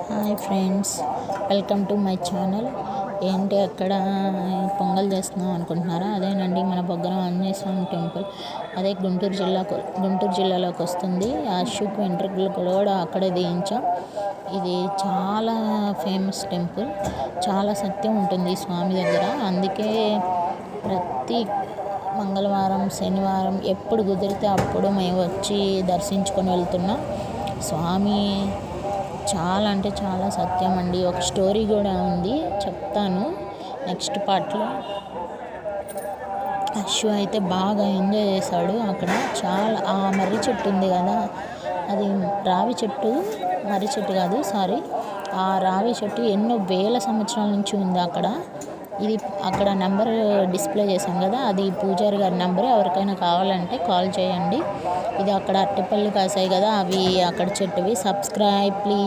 Hi friends, welcome to my channel. ఏంటి అక్కడ పొంగల్ చేస్తున్నాం అనుకుంటున్నారా? అదేనండి మన బొగ్గన ఆంజనేయ స్వామి టెంపుల్. అదే గుంటూరు జిల్లాలోకి వస్తుంది. అశోక్ వెంట్రుకలు కూడా అక్కడే తీయించాం. ఇది చాలా ఫేమస్ టెంపుల్, చాలా సత్యం ఉంటుంది ఈ స్వామి దగ్గర. అందుకే ప్రతి మంగళవారం, శనివారం ఎప్పుడు కుదిరితే అప్పుడు మేము వచ్చి దర్శించుకొని వెళ్తున్నాం. స్వామి చాలా అంటే చాలా సత్యం అండి. ఒక స్టోరీ కూడా ఉంది, చెప్తాను నెక్స్ట్ పార్ట్లో. అశ్వ అయితే బాగా ఎంజాయ్ చేశాడు అక్కడ. చాలా ఆ మర్రి చెట్టు ఉంది కదా, అది రావి చెట్టు, మర్రి చెట్టు కాదు సారీ, ఆ రావి చెట్టు ఎన్నో వేల సంవత్సరాల నుంచి ఉంది అక్కడ. ఇది అక్కడ నెంబర్ డిస్ప్లే చేశాం కదా, అది పూజారి గారి నెంబర్. ఎవరికైనా కావాలంటే కాల్ చేయండి. ఇది అక్కడ అరటిపళ్ళు కాసాయి కదా, అవి అక్కడ చెట్టువి. Subscribe please.